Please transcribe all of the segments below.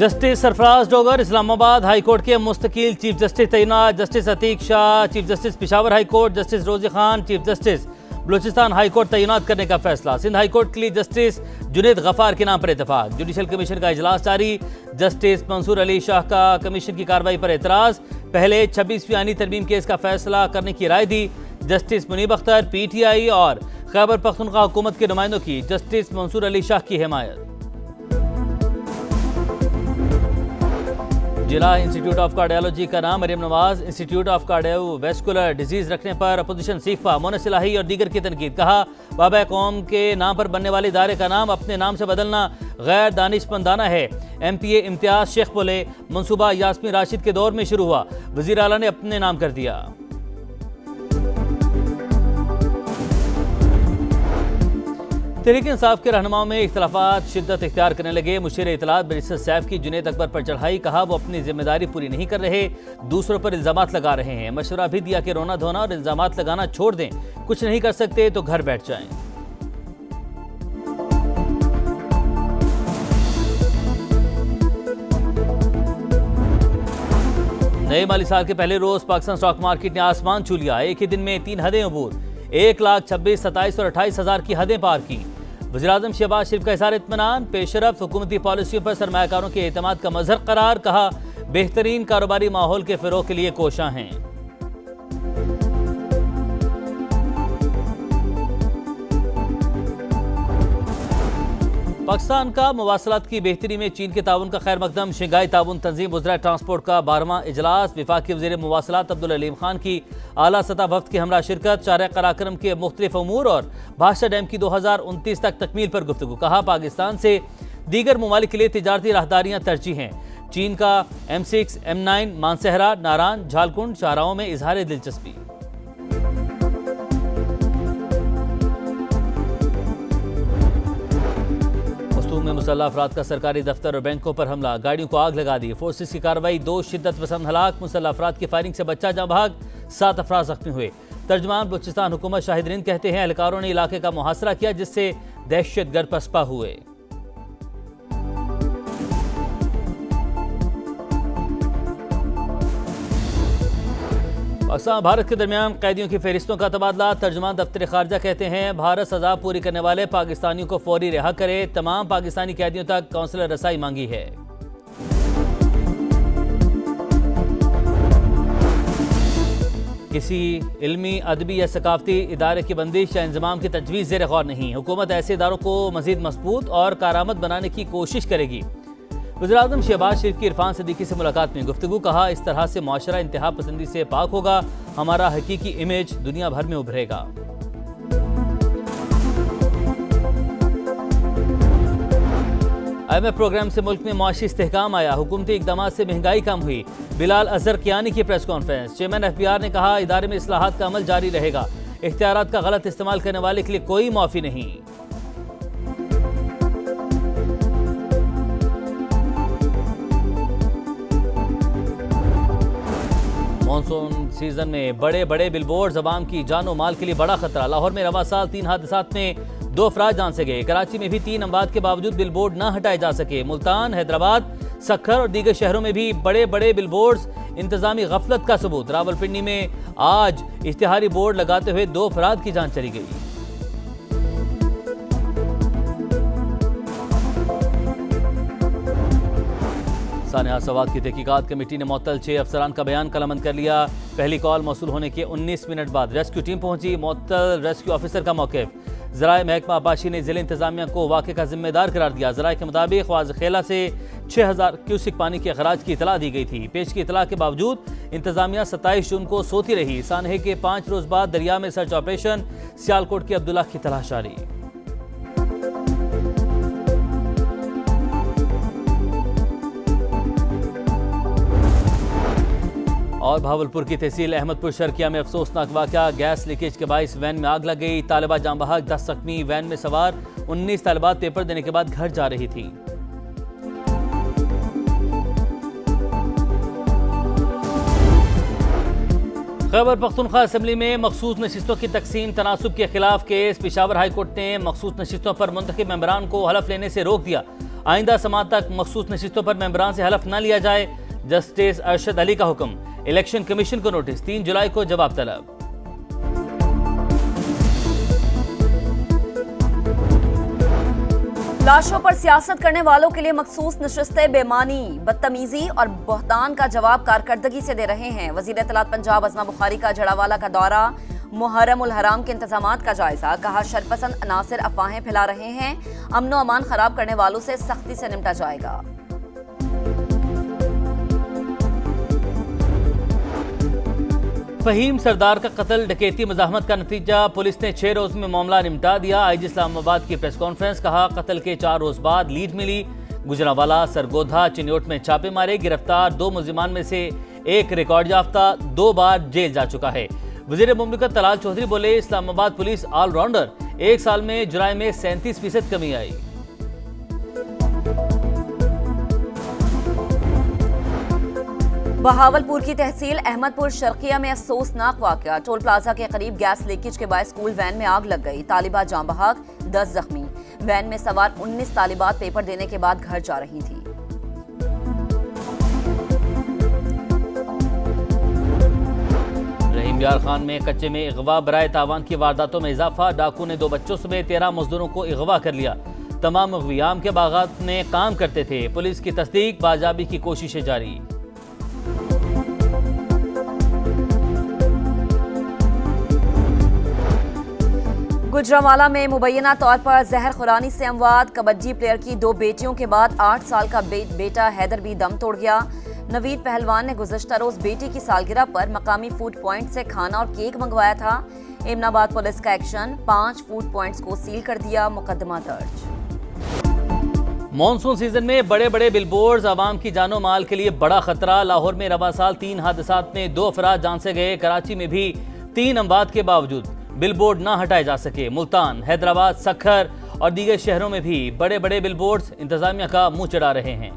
Justice Sarfraz Dogar Islamabad high court के मुस्तकिल chief justice तैनात। Justice Atiq Shah chief justice Peshawar high court, justice Rozi Khan chief justice Balochistan high court तैनात करने का फैसला। सिंध हाई कोर्ट के लिए जस्टिस जुनेद गफार के नाम पर इत्तेफाक। जुडिशल कमीशन का इजलास जारी। जस्टिस मंसूर अली शाह का कमीशन की कार्रवाई पर एतराज। पहले 26वीं आईनी तरमीम केस का फैसला करने की राय दी। जस्टिस मुनीब अख्तर PTI और खैबर पख्तूनख्वा हुकूमत के नुमाइंदों की जस्टिस मंसूर अली शाह की हिमायत। जिला इंस्टीट्यूट ऑफ कार्डियोलॉजी का नाम Maryam Nawaz institute of cardiovascular disease रखने पर अपोजिशन सीखा। मोनस इलाही और दीगर की तनकीद। कहा बाबा कौम के नाम पर बनने वाले इदारे का नाम अपने नाम से बदलना गैर दानिशमंदाना है। MPA इम्तियाज शेख बोले मंसूबा यास्मीन राशिद के दौर में शुरू हुआ, वजीर आला ने अपने नाम कर दिया। तहरीक इंसाफ के रहनुमाओं में इख्तलाफात शिद्दत इख्तियार करने लगे। मुशीर इत्तलात बैरिस्टर सैफ की जुनेद अकबर पर चढ़ाई। कहा वो अपनी जिम्मेदारी पूरी नहीं कर रहे, दूसरों पर इल्जामात लगा रहे हैं। मशवरा भी दिया कि रोना धोना और इल्जामात लगाना छोड़ दें, कुछ नहीं कर सकते तो घर बैठ जाएं। नए माली साल के पहले रोज पाकिस्तान स्टॉक मार्केट ने आसमान छू लिया। एक ही दिन में 3 हदें अबूर, 1,26,000, 27 और 28,000 की हदें पार की। वज़ीर-ए-आज़म शहबाज शरीफ का इज़हार इत्मीनान। पेशरफ्त हुकूमती पॉलिसियों पर सरमायाकारों के एतमाद का मज़हर करार। कहा बेहतरीन कारोबारी माहौल के फ़रोग़ के लिए कोशां हैं। पाकिस्तान का मवासलात की बेहतरी में चीन के ताउन का खैर मकदम। शंघाई ताउन तंजीम वज़राए ट्रांसपोर्ट का 12वां इजलास। वफाकी वज़ीर मवासलात अब्दुल अलीम खान की आला सतह वफ़द के हमरा शिरकत। शारह कराक्रम के मुख्तलिफ अमूर और भाषा डैम की 2029 तक तकमील पर गुफ्तगू। कहा पाकिस्तान से दीगर ममालिक के लिए तिजारती राहदारियाँ तरजीह हैं। चीन का M6, M9 मानसहरा, नारान, झालकुंड, शाहराहों में इजहार दिलचस्पी। में मुसल्लह अफराद का सरकारी दफ्तर और बैंकों पर हमला, गाड़ियों को आग लगा दी। फोर्सेस की कार्रवाई, 2 शिद्दत पसंद हलाक। मुसल्लह अफराद की फायरिंग से बच्चा जाँ भाग, 7 अफराद जख्मी हुए। तर्जमान बलूचिस्तान हुकूमत शाहिद कहते हैं एहलकारों ने इलाके का मुहासरा किया जिससे दहशतगर्द पसपा हुए। पाकिस्तान भारत के दरमियान कैदियों की फहरिस्तों का तबादला। तर्जुमान दफ्तर खारजा कहते हैं भारत सजा पूरी करने वाले पाकिस्तानियों को फौरी रिहा करे। तमाम पाकिस्तानी कैदियों तक काउंसलर रसाई मांगी है। किसी इल्मी, अदबी या सकाफती इदारे की बंदिश या इंजमाम की तजवीज़ ज़ेर गौर नहीं। हुकूमत ऐसे इदारों को मजीद मजबूत और कारआमद बनाने की कोशिश करेगी। वज़ीर-ए-आज़म शहबाज शरीफ की इरफान सिद्दीकी से मुलाकात में गुफ्तगू। कहा इस तरह से मुआशरा इंतहा पसंदी से पाक होगा, हमारा हकीकी इमेज दुनिया भर में उभरेगा। IMF प्रोग्राम से मुल्क में मुआशी इस्तेहकाम आया। हुकूमती इक़दाम से महंगाई कम हुई। बिलाल अजहर कियानी की प्रेस कॉन्फ्रेंस। चेयरमैन FBR ने कहा इदारे में इस्लाहात का अमल जारी रहेगा। इख्तियारात का गलत इस्तेमाल करने वाले के लिए कोई माफ़ी नहीं। मानसून सीजन में बड़े बड़े बिलबोर्ड अवाम की जानो माल के लिए बड़ा खतरा। लाहौर में रवा साल 3 हादसात में 2 अफराद जान से गए। कराची में भी 3 अमवात के बावजूद बिलबोर्ड न हटाए जा सके। मुल्तान, हैदराबाद, सक्खर और दीगर शहरों में भी बड़े बड़े बिलबोर्ड्स, इंतजामी गफलत का सबूत। रावलपिंडी में आज इश्तिहारी बोर्ड लगाते हुए 2 अफराद की जान चली गई। सानिया सवाद की तहकीकात कमेटी ने मुअत्तल 6 अफसरान का बयान कलमबंद कर लिया। पहली कॉल मौसूल होने के 19 मिनट बाद रेस्क्यू टीम पहुंची। मुअत्तल रेस्क्यू ऑफिसर का मौक़िफ़। ज़राए महकमा आबाशी ने ज़िला इंतजामिया को वाक़े का जिम्मेदार करार दिया। ज़राए के मुताबिक वाज़खेला से 6000 क्यूसिक पानी के अखराज की इतला दी गई थी। पेश की इतला के बावजूद इंतजामिया 27 जून को सोती रही। सानहे के 5 रोज़ बाद दरिया में सर्च ऑपरेशन। सियालकोट के अब्दुल्ला की तलाश जारी। और भावलपुर की तहसील अहमदपुर शर्किया में अफसोसनाक वाक़या। गैस लीकेज के बाइस वैन में आग लग गई। तालिबा जाँ बहक, 10 जख्मी। वैन में सवार 19 तालिबात पेपर देने के बाद घर जा रही थी। खैबर पख्तूनख्वा असम्बली में मखसूस नशिस्तों की तकसीम तनासुब के खिलाफ केस। पेशावर हाई कोर्ट ने मखसूस नशिस्तों पर मुंतखब मेंबरान को हलफ लेने से रोक दिया। आइंदा समात तक मखसूस नशिस्तों पर मेंबरान से हलफ न लिया जाए, जस्टिस अरशद अली का हुक्म। इलेक्शन कमीशन को नोटिस, 3 जुलाई को जवाब तलब। लाशों पर सियासत करने वालों के लिए मखसूस नशिस्तें बेमानी, बदतमीजी और बहतान का जवाब कारकर्दगी से दे रहे हैं। वजीर इत्तलात पंजाब अज़मा बुखारी का जड़ावाला का दौरा, मुहर्रम उल हराम के इंतजामात का जायजा। कहा शरपसंद अनासिर अफवाहें फैला रहे हैं, अमन व अमान खराब करने वालों से सख्ती से निपटा जाएगा। फहीम सरदार का कत्ल डकैती मज़ाहमत का नतीजा, पुलिस ने 6 रोज में मामला निपटा दिया। आईजी इस्लामाबाद की प्रेस कॉन्फ्रेंस, कहा कत्ल के 4 रोज बाद लीड मिली। गुजरांवाला, सरगोधा, चिन्योट में छापे मारे। गिरफ्तार 2 मुलजिमान में से एक रिकॉर्ड याफ्ता, 2 बार जेल जा चुका है। वज़ीर मुमलिकत तलाल चौधरी बोले, इस्लामाबाद पुलिस ऑलराउंडर, 1 साल में जुराइम में 37% कमी आई। बहावलपुर की तहसील अहमदपुर शर्किया में अफसोसनाक वाकया, टोल प्लाजा के करीब गैस लीकेज के बाद स्कूल वैन में आग लग गई। तालिबात जाँ बहक, 10 जख्मी। वैन में सवार 19 तालिबात पेपर देने के बाद घर जा रही थी। रहीम यार खान में कच्चे में अगवा बराए तावान की वारदातों में इजाफा, डाकू ने 2 बच्चों समेत 13 मजदूरों को अगवा कर लिया। तमाम अगवियाम के बागात में काम करते थे। पुलिस की तस्दीक, बाजाबी की कोशिशें जारी। गुजरांवाला में मुबैना तौर पर जहर खुरानी से अमवात, कबड्डी प्लेयर की 2 बेटियों के बाद 8 साल का बेटा हैदर भी दम तोड़ गया। नवीद पहलवान ने गुज़श्ता रोज बेटी की सालगिरह पर मकामी फूड पॉइंट से खाना और केक मंगवाया था। एमनाबाद पुलिस का एक्शन, 5 फूड पॉइंट्स को सील कर दिया, मुकदमा दर्ज। मानसून सीजन में बड़े बड़े बिलबोर्ड्स आवाम की जानो माल के लिए बड़ा खतरा। लाहौर में रवा साल 3 हादसात में 2 अफराद जान से गए। कराची में भी 3 अमवात के बावजूद बिलबोर्ड ना हटाए जा सके। मुल्तान, हैदराबाद, सखर और दीगर शहरों में भी बड़े बड़े बिलबोर्ड्स इंतजामिया का मुंह चढ़ा रहे हैं।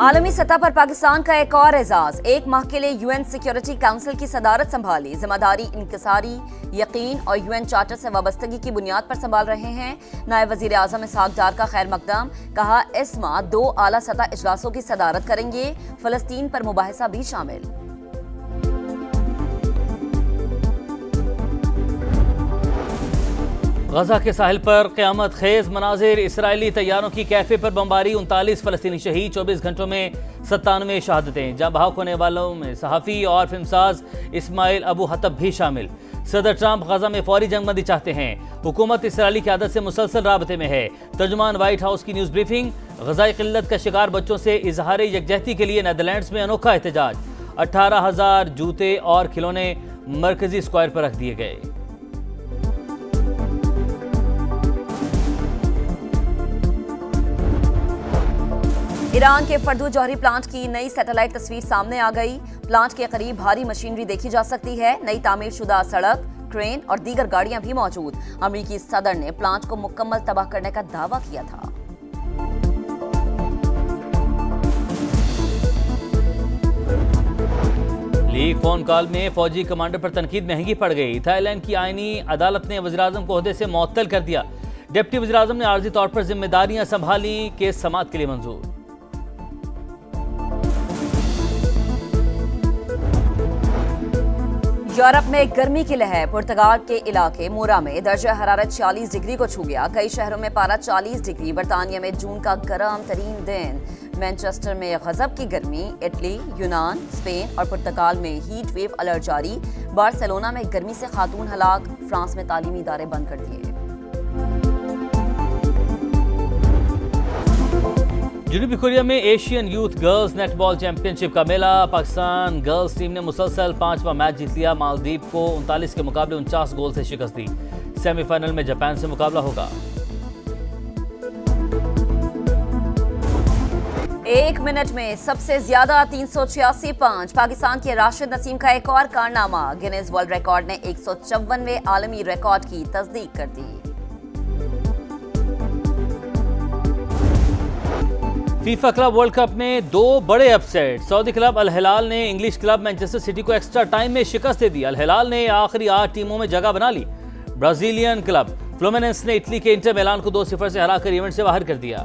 आलमी सतह पर पाकिस्तान का एक और एजाज, 1 माह के लिए यूएन सिक्योरिटी काउंसिल की सदारत संभाली। जिम्मेदारी, इंकिसारी, यकीन और यूएन चार्टर से वाबस्तगी की बुनियाद पर संभाल रहे हैं। नायब वजीर आजम इसहाक डार का खैर मकदम, कहा इस माह 2 आला सतह इजलासों की सदारत करेंगे। फलस्तीन पर मुबाहिसा भी शामिल। गजा के साहिल पर क़यामत खेज मनाजिर, इसराइली तैयारों की कैफे पर बमबारी, 39 फलस्तीनी शहीद, 24 घंटों में 97 शहादतें। जाँ बहक होने वालों में सहाफ़ी और फिल्मसाज इस्माइल अबू हतब भी शामिल। सदर ट्रंप गजा में फौरी जंगबंदी चाहते हैं। हुकूमत इसराइली क़यादत से मुसलसल राबते में है। तर्जुमान व्हाइट हाउस की न्यूज़ ब्रीफिंग, ग़ज़ाई क़िल्लत का शिकार बच्चों से इजहार यकजहती के लिए नीदरलैंड्स में अनोखा एहतजाज। 18,000 जूते और खिलौने मरकजी स्क्वायर पर रख दिए गए। ईरान के फर्दू जौहरी प्लांट की नई सैटेलाइट तस्वीर सामने आ गई। प्लांट के करीब भारी मशीनरी देखी जा सकती है। नई तामीर शुदा सड़क, क्रेन और दीगर गाड़ियां भी मौजूद। अमेरिकी सदर ने प्लांट को मुकम्मल तबाह करने का दावा किया था। लीक फोन कॉल में फौजी कमांडर पर तनकीद महंगी पड़ गई। थाईलैंड की आईनी अदालत ने वज़ीर-ए-आज़म को ओहदे से मुअत्तल कर दिया। डिप्टी वज़ीर-ए-आज़म ने आर्जी तौर पर जिम्मेदारियां संभाली, केस समाअत के लिए मंजूर। यूरोप में गर्मी की लहर, पुर्तगाल के इलाके मोरा में दर्जा हरारत 40 डिग्री को छू गया। कई शहरों में पारा 40 डिग्री। बरतानिया में जून का गर्म तरीन दिन। मैनचेस्टर में गजब की गर्मी। इटली, यूनान, स्पेन और पुर्तगाल में हीट वेव अलर्ट जारी। बार्सिलोना में गर्मी से खातून हलाक। फ्रांस में तालीमी इदारे बंद कर दिए। जनूबी कोरिया में Asian youth girls netball championship का मेला। पाकिस्तान गर्ल्स टीम ने मुसलसल 5वां मैच जीत लिया। मालदीव को 39 के मुकाबले 49 गोल से शिकस्त दी। सेमीफाइनल में जापान से मुकाबला होगा। 1 मिनट में सबसे ज्यादा 386 पंच। पाकिस्तान के राशिद नसीम का एक और कारनामा। गिनीज वर्ल्ड रिकॉर्ड ने 154वें आलमी रिकॉर्ड की तस्दीक कर दी। फीफा क्लब वर्ल्ड कप में 2 बड़े अपसेट। सऊदी क्लब अल हिलाल ने इंग्लिश क्लब मैनचेस्टर सिटी को एक्स्ट्रा टाइम में शिकस्त दे दी। अल हिलाल ने आखिरी 8 टीमों में जगह बना ली। ब्राजीलियन क्लब फ्लुमिनेंस ने इटली के इंटर मिलान को 2-0 से हराकर इवेंट से बाहर कर दिया।